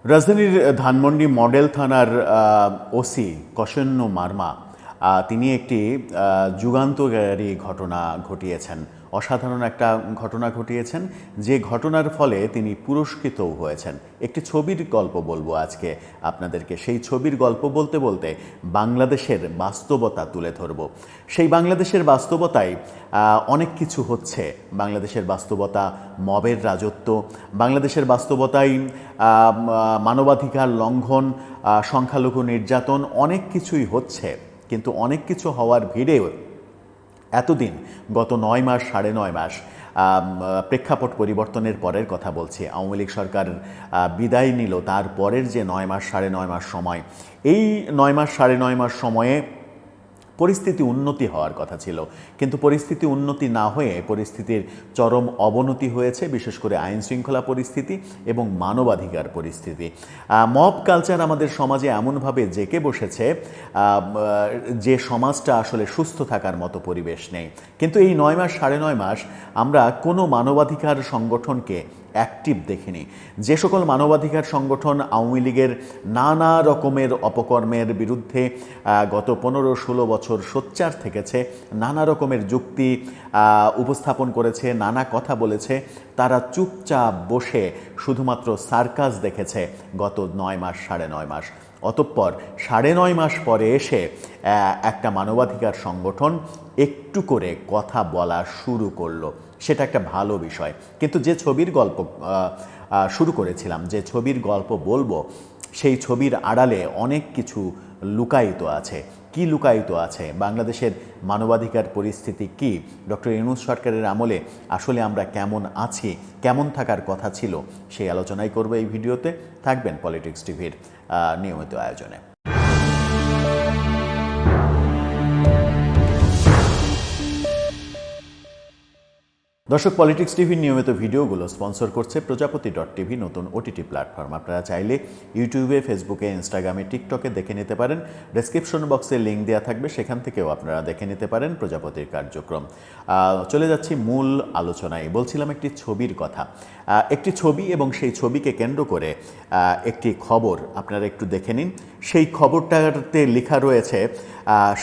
রাজধানীর ধানমন্ডি মডেল থানার ওসি কসেন্ন মার্মা তিনি একটি যুগান্তকারী ঘটনা ঘটিয়েছেন, অসাধারণ একটা ঘটনা ঘটিয়েছেন, যে ঘটনার ফলে তিনি পুরস্কৃতও হয়েছেন। একটি ছবির গল্প বলবো আজকে আপনাদেরকে। সেই ছবির গল্প বলতে বলতে বাংলাদেশের বাস্তবতা তুলে ধরব। সেই বাংলাদেশের বাস্তবতায় অনেক কিছু হচ্ছে। বাংলাদেশের বাস্তবতা মবের রাজত্ব, বাংলাদেশের বাস্তবতায় মানবাধিকার লঙ্ঘন, সংখ্যালঘু নির্যাতন, অনেক কিছুই হচ্ছে। কিন্তু অনেক কিছু হওয়ার ভিড়েও এতদিন গত 9 মাস 9.5 মাস প্রেক্ষাপট পরিবর্তনের পরের কথা বলছি, আওয়ামী লীগ সরকার বিদায় নিল, তার পরের যে 9 মাস 9.5 মাস সময়, এই 9 মাস 9.5 মাস সময়ে পরিস্থিতি উন্নতি হওয়ার কথা ছিল, কিন্তু পরিস্থিতি উন্নতি না হয়ে পরিস্থিতির চরম অবনতি হয়েছে, বিশেষ করে আইন শৃঙ্খলা পরিস্থিতি এবং মানবাধিকার পরিস্থিতি। মব কালচার আমাদের সমাজে এমনভাবে জেঁকে বসেছে যে সমাজটা আসলে সুস্থ থাকার মতো পরিবেশ নেই। কিন্তু এই 9 মাস 9.5 মাস আমরা কোনো মানবাধিকার সংগঠনকে অ্যাক্টিভ দেখিনি। যে সকল মানবাধিকার সংগঠন আওয়ামী লীগের নানা রকমের অপকর্মের বিরুদ্ধে গত 15-16 বছর সোচ্চার থেকেছে, নানা রকমের যুক্তি উপস্থাপন করেছে, নানা কথা বলেছে, তারা চুপচাপ বসে শুধুমাত্র সার্কাস দেখেছে গত 9 মাস 9.5 মাস। অতঃপর 9.5 মাস পরে এসে একটা মানবাধিকার সংগঠন একটু করে কথা বলা শুরু করলো, সেটা একটা ভালো বিষয়। কিন্তু যে ছবির গল্প শুরু করেছিলাম, যে ছবির গল্প বলবো, সেই ছবির আড়ালে অনেক কিছু লুকায়িত আছে। কি লুকায়িত আছে? বাংলাদেশের মানবাধিকার পরিস্থিতি কি? ডক্টর ইউনূস সরকারের আমলে আসলে আমরা কেমন আছি, কেমন থাকার কথা ছিল, সেই আলোচনাই করবো এই ভিডিওতে। থাকবেন পলিটিক্স টিভির নিয়মিত আয়োজনে। দর্শক, পলিটিক্স টিভির নিয়মিত ভিডিওগুলো স্পন্সর করছে প্রজাপতি.টিভি, নতুন ওটিটি প্ল্যাটফর্ম। আপনারা চাইলে ইউটিউবে, ফেসবুকে, ইনস্টাগ্রামে, টিকটকে দেখে নিতে পারেন। ডেসক্রিপশন বক্সে লিঙ্ক দেওয়া থাকবে, সেখান থেকেও আপনারা দেখে নিতে পারেন প্রজাপতির কার্যক্রম। চলে যাচ্ছি মূল আলোচনায়। বলছিলাম একটি ছবির কথা, একটি ছবি এবং সেই ছবিকে কেন্দ্র করে একটি খবর আপনারা একটু দেখে নিন। সেই খবরটাতে লেখা রয়েছে,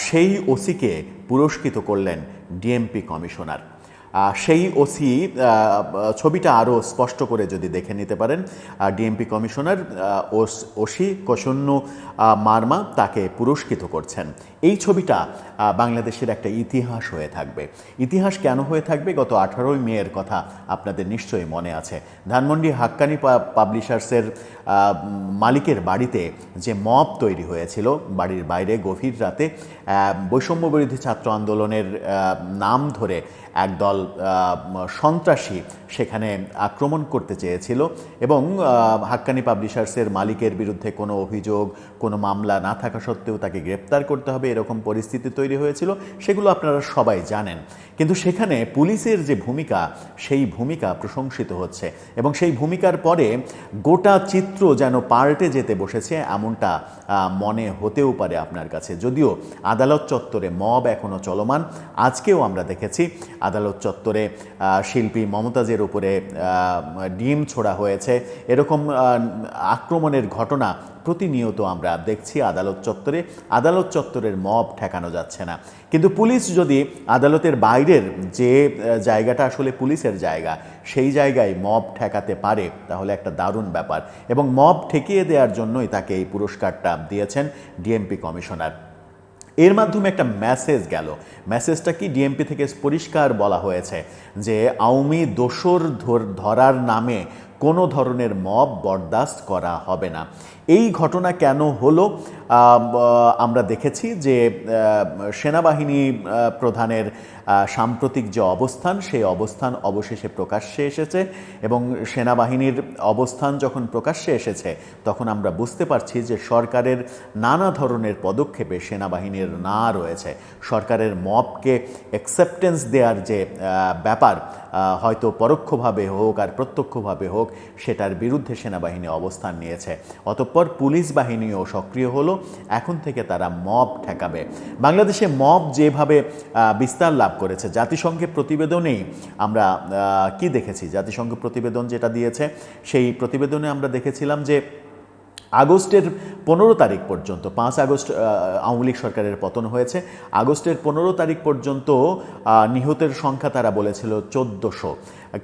সেই ওসিকে পুরস্কৃত করলেন ডিএমপি কমিশনার। সেই ওসি, ছবিটা আরও স্পষ্ট করে যদি দেখে নিতে পারেন, ডিএমপি কমিশনার ওসি কসেন্ন মার্মা তাকে পুরস্কৃত করছেন। এই ছবিটা বাংলাদেশের একটা ইতিহাস হয়ে থাকবে। ইতিহাস কেন হয়ে থাকবে? গত 18ই মের কথা আপনাদের নিশ্চয়ই মনে আছে। ধানমন্ডি হাক্কানি পাবলিশার্সের মালিকের বাড়িতে যে মব তৈরি হয়েছিল, বাড়ির বাইরে গভীর রাতে বৈষম্য বিরোধী ছাত্র আন্দোলনের নাম ধরে একদল সন্ত্রাসী সেখানে আক্রমণ করতে চেয়েছিল এবং হাক্কানি পাবলিশার্সের মালিকের বিরুদ্ধে কোনো অভিযোগ, কোনো মামলা না থাকা সত্ত্বেও তাকে গ্রেপ্তার করতে হবে, এরকম পরিস্থিতি তৈরি হয়েছিল। সেগুলো আপনারা সবাই জানেন। কিন্তু সেখানে পুলিশের যে ভূমিকা, সেই ভূমিকা প্রশংসিত হচ্ছে এবং সেই ভূমিকার পরে গোটা চিত্র যেন পাল্টে যেতে বসেছে, এমনটা মনে হতেও পারে আপনার কাছে। যদিও আদালত চত্বরে মব এখনও চলমান। আজকেও আমরা দেখেছি আদালত চত্বরে শিল্পী মমতাজের উপরে ডিম ছোড়া হয়েছে। এরকম আক্রমণের ঘটনা প্রতিনিয়ত আমরা দেখছি আদালত চত্বরে। আদালত চত্বরের মব ঠেকানো যাচ্ছে না। কিন্তু পুলিশ যদি আদালতের বাইরের যে জায়গাটা আসলে পুলিশের জায়গা, সেই জায়গায় মব ঠেকাতে পারে, তাহলে একটা দারুণ ব্যাপার। এবং মব ঠেকিয়ে দেওয়ার জন্যই তাকে এই পুরস্কারটা দিয়েছেন ডিএমপি কমিশনার। এর মাধ্যমে একটা মেসেজ গেল। মেসেজটা কি? ডিএমপি থেকে পরিষ্কার বলা হয়েছে যে আওয়ামী দোসর ধরার নামে কোনো ধরনের মব বরদাস্ত করা হবে না। এই ঘটনা কেন হলো? আমরা দেখেছি যে সেনাবাহিনী প্রধানের সাম্প্রতিক যে অবস্থান, সেই অবস্থান অবশেষে প্রকাশ্যে এসেছে এবং সেনাবাহিনীর অবস্থান যখন প্রকাশ্যে এসেছে, তখন আমরা বুঝতে পারছি যে সরকারের নানা ধরনের পদক্ষেপে সেনাবাহিনীর না রয়েছে। সরকারের মবকে অ্যাকসেপ্টেন্স দেওয়ার যে ব্যাপার, হয়তো পরোক্ষভাবে হোক আর প্রত্যক্ষভাবে হোক, সেটার বিরুদ্ধে সেনাবাহিনী অবস্থান নিয়েছে। অতঃপর পুলিশ বাহিনীও সক্রিয় হলো। এখন থেকে তারা মব ঠেকাবে। বাংলাদেশে মব যেভাবে বিস্তার লাভ করেছে, জাতিসংঘের প্রতিবেদনেই আমরা কি দেখেছি? জাতিসংঘ প্রতিবেদন যেটা দিয়েছে, সেই প্রতিবেদনে আমরা দেখেছিলাম যে আগস্টের 15 তারিখ পর্যন্ত 5 আগস্ট আওয়ামী লীগ সরকারের পতন হয়েছে। আগস্টের 15 তারিখ পর্যন্ত নিহতের সংখ্যা তারা বলেছিল 1400,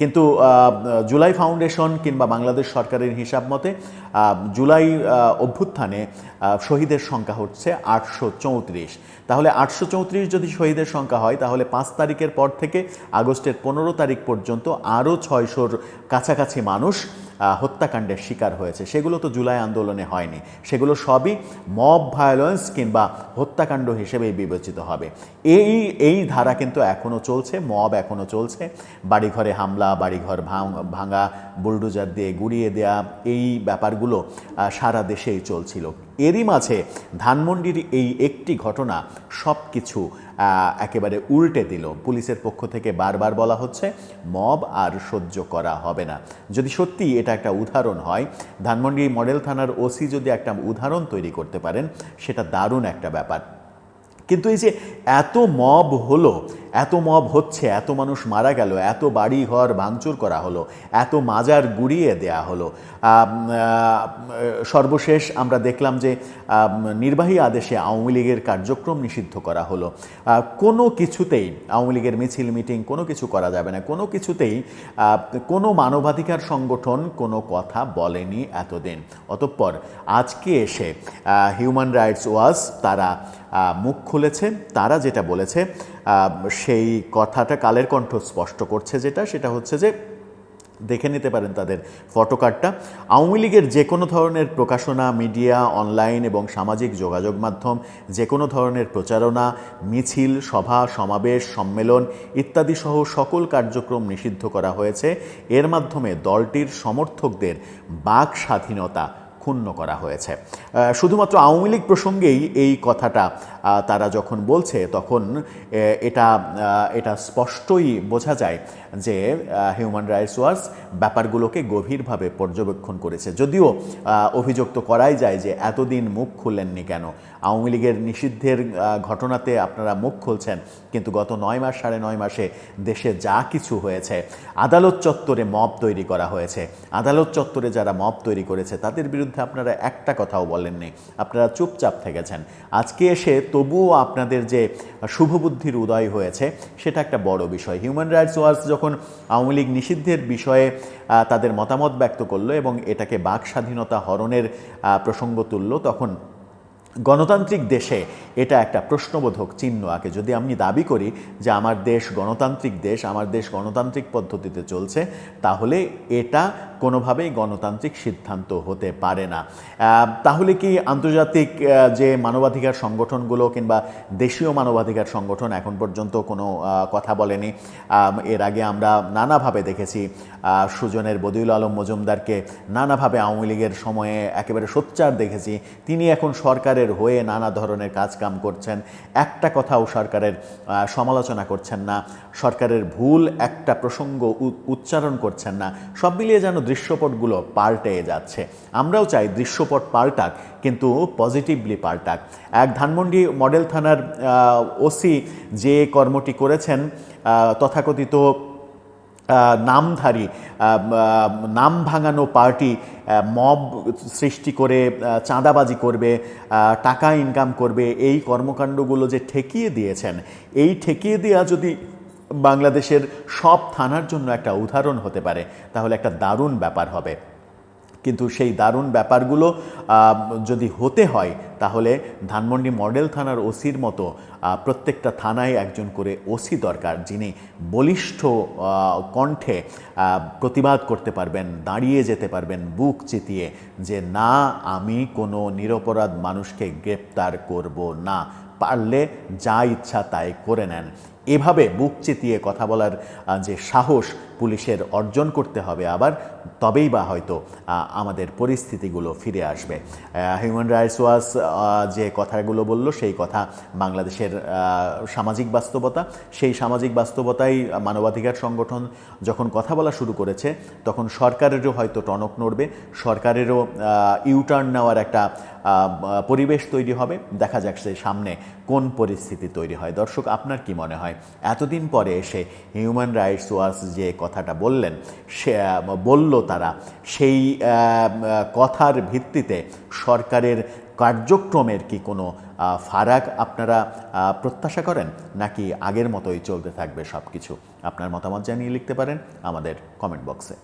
কিন্তু জুলাই ফাউন্ডেশন কিংবা বাংলাদেশ সরকারের হিসাব মতে জুলাই অভ্যুত্থানে শহীদের সংখ্যা হচ্ছে 834। তাহলে 834 যদি শহীদের সংখ্যা হয়, তাহলে 5 তারিখের পর থেকে আগস্টের 15 তারিখ পর্যন্ত আরও 600-র কাছাকাছি মানুষ হত্যাকাণ্ডের শিকার হয়েছে। সেগুলো তো জুলাই আন্দোলনে হয়নি, সেগুলো সবই মব ভায়োলেন্স কিংবা হত্যাকাণ্ড হিসেবেই বিবেচিত হবে। এই ধারা কিন্তু এখনও চলছে, মব এখনও চলছে, বাড়িঘরে হামলা, বাড়িঘর ভাঙা, বুলডোজার দিয়ে গুড়িয়ে দেয়া, এই ব্যাপারগুলো সারা দেশেই চলছিল। এরই মাঝে ধানমন্ডির এই একটি ঘটনা সব কিছু একেবারে উল্টে দিল। পুলিশের পক্ষ থেকে বারবার বলা হচ্ছে মব আর সহ্য করা হবে না। যদি সত্যি এটা একটা উদাহরণ হয়, ধানমন্ডি মডেল থানার ওসি যদি একটা উদাহরণ তৈরি করতে পারেন, সেটা দারুণ একটা ব্যাপার। কিন্তু এই যে এত মব হলো, এত মব হচ্ছে, এত মানুষ মারা গেল, এত বাড়ি ঘর ভাঙচুর করা হলো, এত মাজার গুড়িয়ে দেয়া হলো, সর্বশেষ আমরা দেখলাম যে নির্বাহী আদেশে আওয়ামী লীগের কার্যক্রম নিষিদ্ধ করা হলো। কোনো কিছুতেই আওয়ামী লীগের মিছিল মিটিং কোনো কিছু করা যাবে না, কোনো কিছুতেই কোনো মানবাধিকার সংগঠন কোনো কথা বলেনি এতদিন। অতঃপর আজকে এসে হিউম্যান রাইটস ওয়াচ তারা মুখ খুলেছে। তারা যেটা বলেছে সেই কথাটা কালের কণ্ঠ স্পষ্ট করছে, সেটা হচ্ছে যে দেখে নিতে পারেন তাদের ফটোকার্ডটা। আওয়ামী লীগের যে কোনো ধরনের প্রকাশনা, মিডিয়া, অনলাইন এবং সামাজিক যোগাযোগ মাধ্যম, যে কোনো ধরনের প্রচারণা, মিছিল, সভা, সমাবেশ, সম্মেলন ইত্যাদি সহ সকল কার্যক্রম নিষিদ্ধ করা হয়েছে। এর মাধ্যমে দলটির সমর্থকদের বাক স্বাধীনতা ক্ষুণ্ণ করা হয়েছে। শুধুমাত্র আওয়ামী লীগ প্রসঙ্গেই এই কথাটা তারা যখন বলছে, তখন এটা স্পষ্টই বোঝা যায় যে হিউম্যান রাইটস ওয়াচ ব্যাপারগুলোকে গভীরভাবে পর্যবেক্ষণ করেছে। যদিও অভিযোগ তো করাই যায় যে এতদিন মুখ খুললেননি কেন? আওয়ামী লীগের নিষিদ্ধের ঘটনাতে আপনারা মুখ খুলছেন, কিন্তু গত 9 মাস 9.5 মাসে দেশে যা কিছু হয়েছে, আদালত চত্বরে মব তৈরি করা হয়েছে, আদালত চত্বরে যারা মব তৈরি করেছে তাদের বিরুদ্ধে আপনারা একটা কথাও বলেননি, আপনারা চুপচাপ থেকেছেন। আজকে এসে তবুও আপনাদের যে শুভবুদ্ধির উদয় হয়েছে, সেটা একটা বড় বিষয়। হিউম্যান রাইটস ওয়াচ যখন আওয়ামী লীগ নিষিদ্ধের বিষয়ে তাদের মতামত ব্যক্ত করলো এবং এটাকে বাক স্বাধীনতা হরণের প্রসঙ্গ তুলল, তখন গণতান্ত্রিক দেশে এটা একটা প্রশ্নবোধক চিহ্ন আঁকে। যদি আমি দাবি করি যে আমার দেশ গণতান্ত্রিক দেশ, আমার দেশ গণতান্ত্রিক পদ্ধতিতে চলছে, তাহলে এটা কোনোভাবেই গণতান্ত্রিক সিদ্ধান্ত হতে পারে না। তাহলে কি আন্তর্জাতিক যে মানবাধিকার সংগঠনগুলো কিংবা দেশীয় মানবাধিকার সংগঠন এখন পর্যন্ত কোনো কথা বলেনি? এর আগে আমরা নানাভাবে দেখেছি সুজনের বদিউল আলম মজুমদারকে নানাভাবে আওয়ামী লীগের সময়ে একেবারে সোচ্চার দেখেছি। তিনি এখন সরকারের হয়ে নানা ধরনের কাজকাম করছেন, একটা কথাও সরকারের সমালোচনা করছেন না, সরকারের ভুল একটা প্রসঙ্গ উচ্চারণ করছেন না। সব মিলিয়ে যেন দৃশ্যপটগুলো পাল্টে যাচ্ছে। আমরাও চাই দৃশ্যপট পাল্টাক, কিন্তু পজিটিভলি পাল্টাক। এক ধানমন্ডি মডেল থানার ওসি যে কর্মটি করেছেন, তথাকথিত নামধারী নাম ভাঙানো পার্টি মব সৃষ্টি করে চাঁদাবাজি করবে, টাকা ইনকাম করবে, এই কর্মকাণ্ডগুলো যে ঠেকিয়ে দিয়েছেন, এই ঠেকিয়ে দেওয়া যদি বাংলাদেশের সব থানার জন্য একটা উদাহরণ হতে পারে, তাহলে একটা দারুণ ব্যাপার হবে। কিন্তু সেই দারুণ ব্যাপারগুলো যদি হতে হয়, তাহলে ধানমন্ডি মডেল থানার ওসির মতো প্রত্যেকটা থানায় একজন করে ওসি দরকার, যিনি বলিষ্ঠ কণ্ঠে প্রতিবাদ করতে পারবেন, দাঁড়িয়ে যেতে পারবেন বুক চিতিয়ে, যে না, আমি কোনো নিরপরাধ মানুষকে গ্রেপ্তার করব না, পারলে যা ইচ্ছা তাই করে নেন। এভাবে বুক চিতিয়ে কথা বলার যে সাহস পুলিশের অর্জন করতে হবে আবার, তবেই বা হয়তো আমাদের পরিস্থিতিগুলো ফিরে আসবে। হিউম্যান রাইটস ওয়াচ যে কথাগুলো বলল, সেই কথা বাংলাদেশের সামাজিক বাস্তবতা। সেই সামাজিক বাস্তবতায় মানবাধিকার সংগঠন যখন কথা বলা শুরু করেছে, তখন সরকারেরও হয়তো টনক নড়বে, সরকারেরও ইউটার্ন নেওয়ার একটা পরিবেশ তৈরি হবে। দেখা যাক সে সামনে কোন পরিস্থিতি তৈরি হয়। দর্শক, আপনার কি মনে হয় এতদিন পরে এসে হিউম্যান রাইটস ওয়াচ যে কথাটা বললেন, তারা সেই কথার ভিত্তিতে সরকারের কার্যক্রমের কি কোনো ফারাক আপনারা প্রত্যাশা করেন, নাকি আগের মতোই চলতে থাকবে সব কিছু? আপনার মতামত জানিয়ে লিখতে পারেন আমাদের কমেন্ট বক্সে।